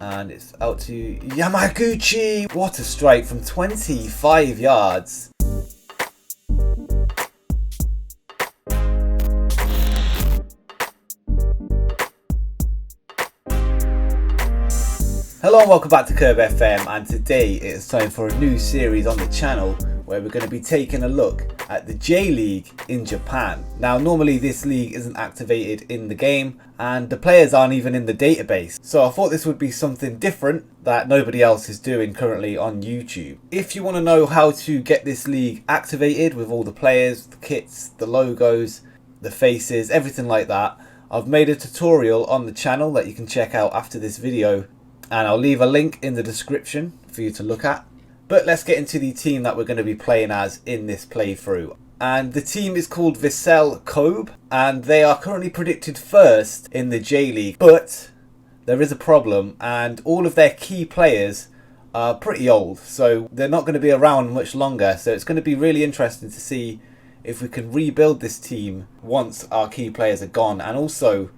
And it's out to Yamaguchi. What a strike from 25 yards. Hello and welcome back to Kobe FM, and today it's time for a new series on the channel where we're going to be taking a look at the J.League in Japan. Now normally this league isn't activated in the game and the players aren't even in the database, so I thought this would be something different that nobody else is doing currently on YouTube. If you want to know how to get this league activated with all the players, the kits, the logos, the faces, everything like that, I've made a tutorial on the channel that you can check out after this video, and I'll leave a link in the description for you to look at. But let's get into the team that we're going to be playing as in this playthrough. And the team is called Vissel Kobe, and they are currently predicted first in the J.League. But there is a problem, and all of their key players are pretty old, so they're not going to be around much longer. So it's going to be really interesting to see if we can rebuild this team once our key players are gone, and also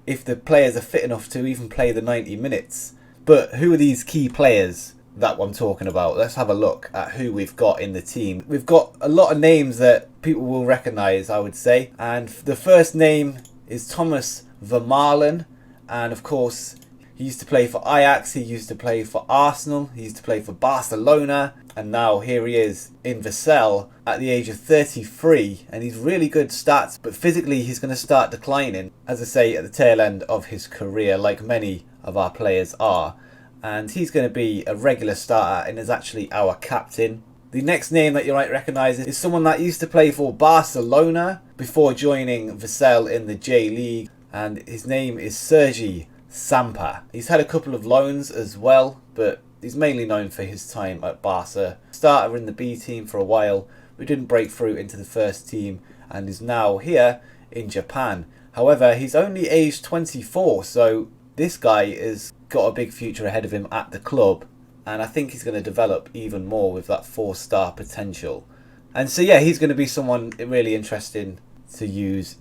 if the players are fit enough to even play the 90 minutes. But who are these key players that I'm talking about? Let's have a look at who we've got in the team. We've got a lot of names that people will recognise, I would say. And the first name is Thomas Vermaelen. And of course, he used to play for Ajax, he used to play for Arsenal, he used to play for Barcelona. And now here he is in Vissel at the age of 33. And he's really good stats, but physically he's going to start declining, as I say, at the tail end of his career, like many of our players are. And he's going to be a regular starter and is actually our captain. The next name that you might recognise is someone that used to play for Barcelona before joining Vissel in the J.League, and his name is Sergey Sampha. He's had a couple of loans as well, but he's mainly known for his time at Barca. Starter in the B team for a while, but didn't break through into the first team and is now here in Japan. However, he's only aged 24, so this guy has got a big future ahead of him at the club, and I think he's going to develop even more with that 4-star potential. And so yeah, he's going to be someone really interesting to use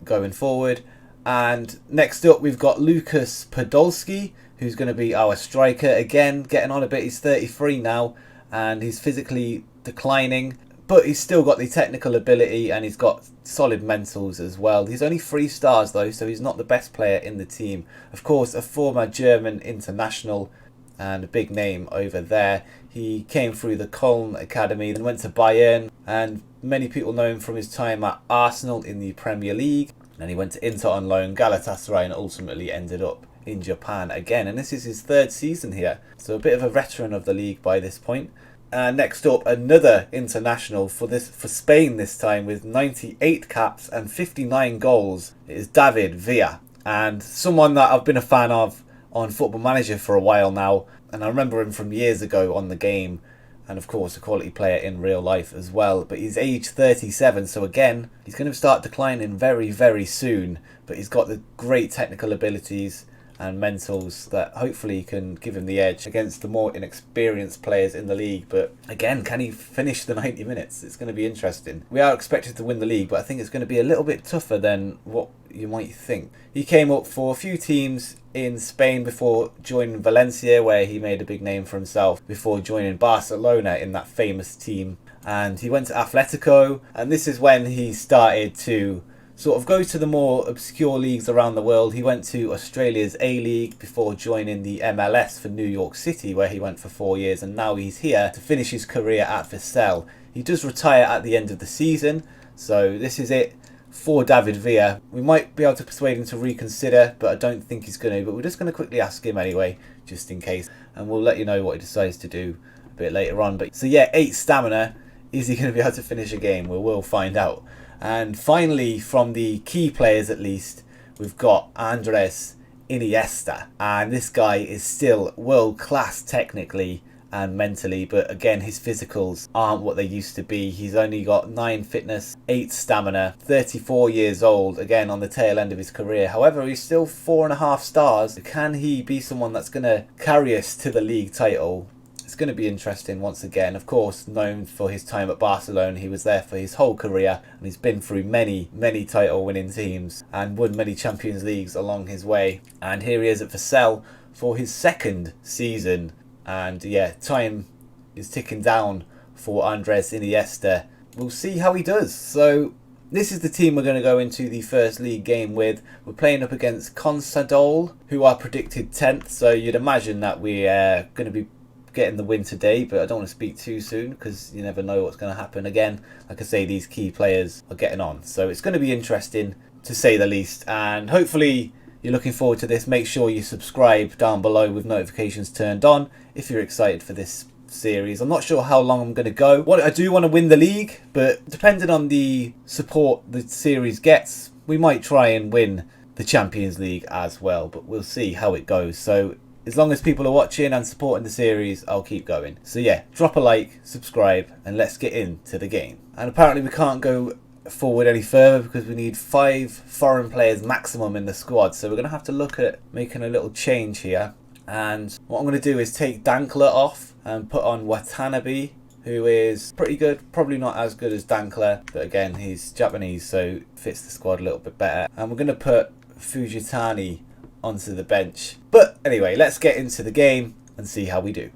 going forward. And next up we've got Lukas Podolski, who's going to be our striker. Again, getting on a bit. He's 33 now and he's physically declining, but he's still got the technical ability and he's got solid mentals as well. He's only 3 stars though, so he's not the best player in the team. Of course, a former German international and a big name over there. He came through the Köln Academy and went to Bayern, and many people know him from his time at Arsenal in the Premier League. And he went to Inter on loan, Galatasaray, and ultimately ended up in Japan again. And this is his 3rd season here, so a bit of a veteran of the league by this point. Next up, another international for Spain this time, with 98 caps and 59 goals. It is David Villa, and someone that I've been a fan of on Football Manager for a while now, and I remember him from years ago on the game, and of course a quality player in real life as well. But he's age 37, so again he's going to start declining very, very soon, but he's got the great technical abilities and mentals that hopefully can give him the edge against the more inexperienced players in the league. But again, can he finish the 90 minutes? It's going to be interesting. We are expected to win the league, but I think it's going to be a little bit tougher than what you might think. He came up for a few teams in Spain before joining Valencia, where he made a big name for himself before joining Barcelona in that famous team. And he went to Atletico, and this is when he started to sort of go to the more obscure leagues around the world. He went to Australia's A-League before joining the MLS for New York City, where he went for 4 years, and now he's here to finish his career at Vissel. He does retire at the end of the season, so this is it for David Villa. We might be able to persuade him to reconsider, but I don't think he's going to. But we're just going to quickly ask him anyway, just in case, and we'll let you know what he decides to do a bit later on. But so yeah, 8 stamina. Is he going to be able to finish a game? We will find out. And finally, from the key players at least, we've got Andreas Iniesta. And this guy is still world class technically and mentally, but again, his physicals aren't what they used to be. He's only got 9 fitness, 8 stamina, 34 years old, again on the tail end of his career. However, he's still 4.5 stars. Can he be someone that's going to carry us to the league title? It's going to be interesting once again. Of course, known for his time at Barcelona, he was there for his whole career and he's been through many title winning teams and won many Champions Leagues along his way. And here he is at Vissel for his second season. And yeah, time is ticking down for Andreas Iniesta. We'll see how he does. So this is the team we're going to go into the first league game with. We're playing up against Consadole, who are predicted 10th. So you'd imagine that we're going to be getting the win today, but I don't want to speak too soon because you never know what's going to happen again. Like I say, these key players are getting on, so it's going to be interesting to say the least, and hopefully you're looking forward to this. Make sure you subscribe down below with notifications turned on if you're excited for this series. I'm not sure how long I'm going to go. I do want to win the league, but depending on the support the series gets, we might try and win the Champions League as well, but we'll see how it goes. So as long as people are watching and supporting the series, I'll keep going. So yeah, drop a like, subscribe, and let's get into the game. And apparently we can't go forward any further because we need 5 foreign players maximum in the squad. So we're going to have to look at making a little change here. And what I'm going to do is take Dankler off and put on Watanabe, who is pretty good. Probably not as good as Dankler, but again, he's Japanese, so fits the squad a little bit better. And we're going to put Fujitani onto the bench. But anyway, let's get into the game and see how we do.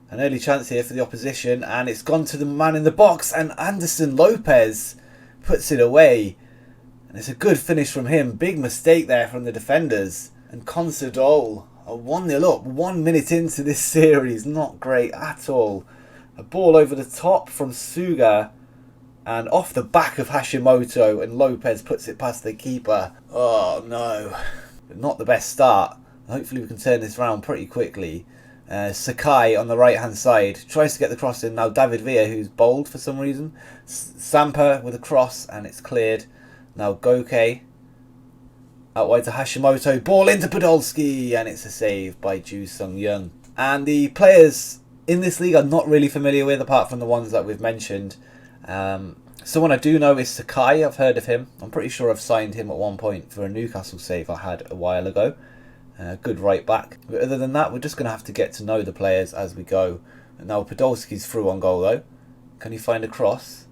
An early chance here for the opposition, and it's gone to the man in the box, and Anderson Lopez puts it away. And it's a good finish from him. Big mistake there from the defenders. And Consadole are 1-0 up 1 minute into this series. Not great at all. A ball over the top from Suga and off the back of Hashimoto, and Lopez puts it past the keeper. Oh no. But not the best start. Hopefully we can turn this around pretty quickly. Sakai on the right hand side tries to get the cross in. Now David Villa, who's bowled for some reason. Sampha with a cross, and it's cleared. Now Goke out wide to Hashimoto. Ball into Podolski, and it's a save by Ju Sung Young. And the players in this league I'm not really familiar with, apart from the ones that we've mentioned. Someone I do know is Sakai. I've heard of him. I'm pretty sure I've signed him at one point for a Newcastle save I had a while ago. Good right back. But other than that, we're just going to have to get to know the players as we go. And now Podolski's through on goal though. Can he find a cross?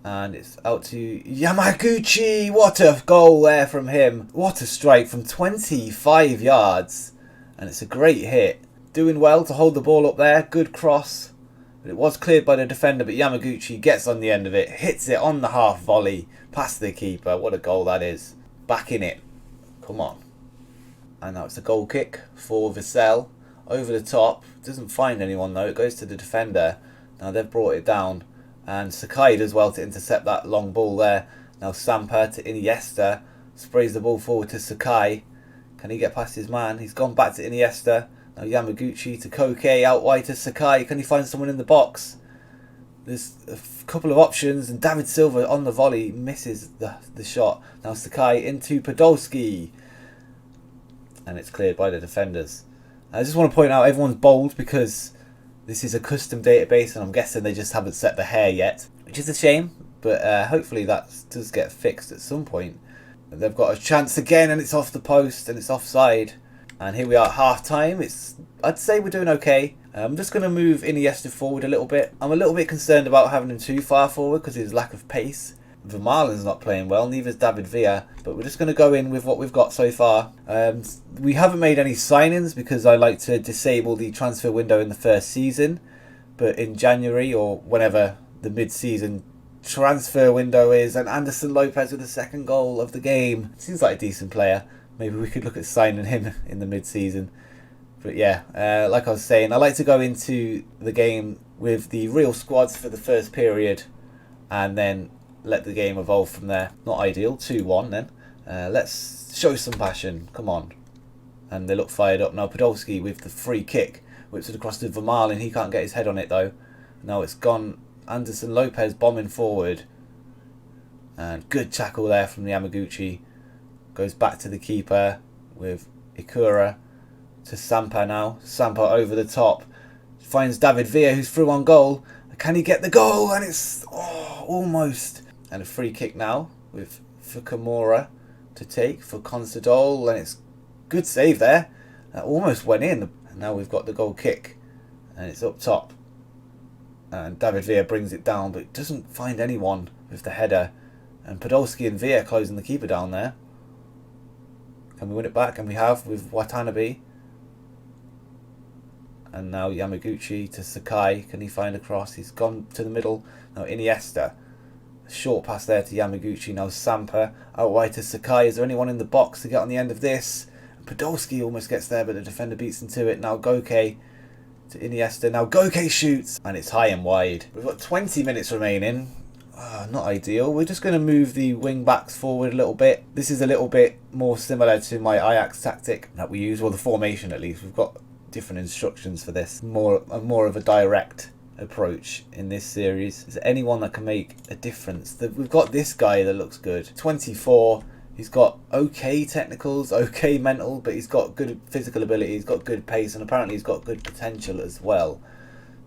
And it's out to Yamaguchi. What a goal there from him. What a strike from 25 yards. And it's a great hit. Doing well to hold the ball up there. Good cross. But it was cleared by the defender, but Yamaguchi gets on the end of it, hits it on the half volley, past the keeper. What a goal that is. Back in it. Come on. And now it's a goal kick for Vissel. Over the top. Doesn't find anyone though. It goes to the defender. Now they've brought it down. And Sakai does well to intercept that long ball there. Now Sampha to Iniesta. Sprays the ball forward to Sakai. Can he get past his man? He's gone back to Iniesta. Now Yamaguchi to Koke, out wide to Sakai. Can he find someone in the box? There's a couple of options, and David Silva on the volley misses the shot. Now Sakai into Podolski. And it's cleared by the defenders. I just want to point out everyone's bold because this is a custom database, and I'm guessing they just haven't set the hair yet, which is a shame, but hopefully that does get fixed at some point. They've got a chance again, and it's off the post, and it's offside. And here we are at half time. I'd say we're doing okay. I'm just going to move Iniesta forward a little bit. I'm a little bit concerned about having him too far forward because of his lack of pace. Vermaelen's not playing well, neither is David Villa, but we're just going to go in with what we've got so far. We haven't made any signings because I like to disable the transfer window in the first season, but in January or whenever the mid-season transfer window is, and Anderson Lopez with the second goal of the game. Seems like a decent player. Maybe we could look at signing him in the mid-season. But yeah, like I was saying, I like to go into the game with the real squads for the first period and then let the game evolve from there. Not ideal. 2-1 then. Let's show some passion. Come on. And they look fired up. Now Podolski with the free kick. Whips it across to Vermaelen. He can't get his head on it though. Now it's gone. Anderson Lopez bombing forward. And good tackle there from the Yamaguchi. Goes back to the keeper with Ikura to Sampha now. Sampha over the top. Finds David Villa, who's through on goal. Can he get the goal? And it's almost. And a free kick now with Fukamura to take for Consadole. And it's good save there. That almost went in. And now we've got the goal kick. And it's up top. And David Villa brings it down, but doesn't find anyone with the header. And Podolski and Villa closing the keeper down there. Can we win it back? And we have with Watanabe. And now Yamaguchi to Sakai. Can he find a cross? He's gone to the middle. Now Iniesta. Short pass there to Yamaguchi. Now Sampha out wide to Sakai. Is there anyone in the box to get on the end of this? Podolski almost gets there, but the defender beats him to it. Now Goke to Iniesta. Now Goke shoots, and it's high and wide. We've got 20 minutes remaining. Not ideal. We're just going to move the wing backs forward a little bit. This is a little bit more similar to my Ajax tactic that we use, or the formation at least. We've got different instructions for this. More of a direct approach in this series. Is there anyone that can make a difference? We've got this guy that looks good. 24. He's got okay technicals, okay mental, but he's got good physical ability. He's got good pace, and apparently he's got good potential as well.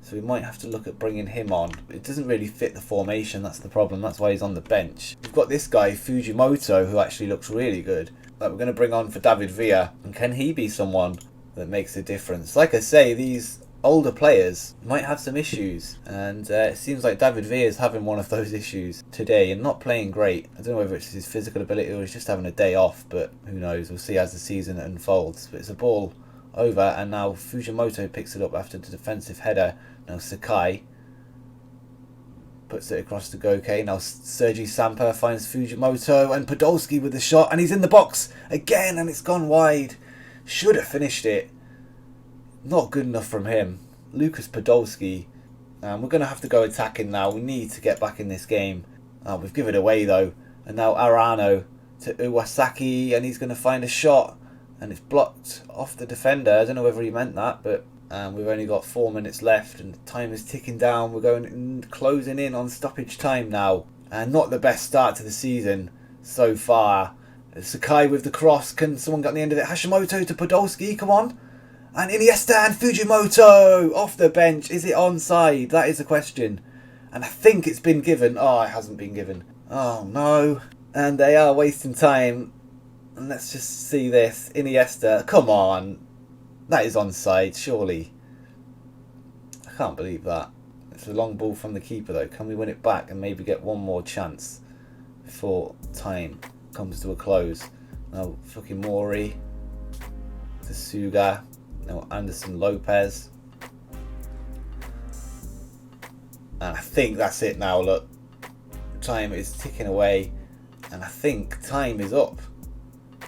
So we might have to look at bringing him on. It doesn't really fit the formation, that's the problem. That's why he's on the bench. We've got this guy, Fujimoto, who actually looks really good, that we're going to bring on for David Villa. And can he be someone that makes a difference? Like I say, these older players might have some issues. And it seems like David Villa is having one of those issues today and not playing great. I don't know whether it's his physical ability or he's just having a day off, but who knows? We'll see as the season unfolds. But it's a ball over, and now Fujimoto picks it up after the defensive header. Now Sakai puts it across to Goke. Now Sergey Sampha finds Fujimoto, and Podolski with the shot, and he's in the box again, and it's gone wide. Should have finished it. Not good enough from him. Lukas Podolski. We're going to have to go attacking now. We need to get back in this game. We've given it away though. And now Arano to Iwasaki, and he's going to find a shot. And it's blocked off the defender. I don't know whether he meant that, but we've only got 4 minutes left and time is ticking down. We're closing in on stoppage time now. And not the best start to the season so far. Sakai with the cross. Can someone get on the end of it? Hashimoto to Podolski. Come on. And Iniesta and Fujimoto off the bench. Is it onside? That is the question. And I think it's been given. Oh, it hasn't been given. Oh, no. And they are wasting time. And let's just see this. Iniesta, come on. That is onside, surely. I can't believe that. It's a long ball from the keeper, though. Can we win it back and maybe get one more chance before time comes to a close? Now, fucking Mori to Suga. Now, Anderson Lopez. And I think that's it now, look. Time is ticking away. And I think time is up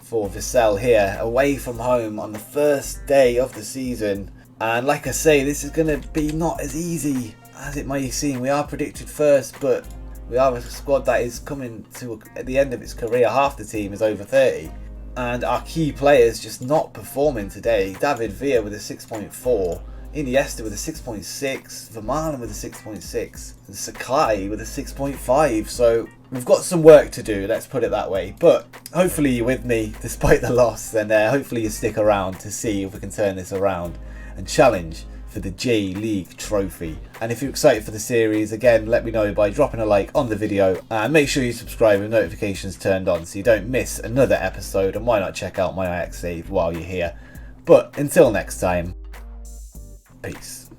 for Vissel here, away from home on the first day of the season. And like I say, this is going to be not as easy as it may seem. We are predicted first, but we are a squad that is coming to at the end of its career. Half the team is over 30. And our key players just not performing today. David Villa with a 6.4. Iniesta with a 6.6, Vermaelen with a 6.6, and Sakai with a 6.5. So we've got some work to do, let's put it that way. But hopefully you're with me despite the loss, and hopefully you stick around to see if we can turn this around and challenge for the J.League trophy. And if you're excited for the series, again, let me know by dropping a like on the video, and make sure you subscribe with notifications turned on so you don't miss another episode. And why not check out my Ajax save while you're here. But until next time, peace.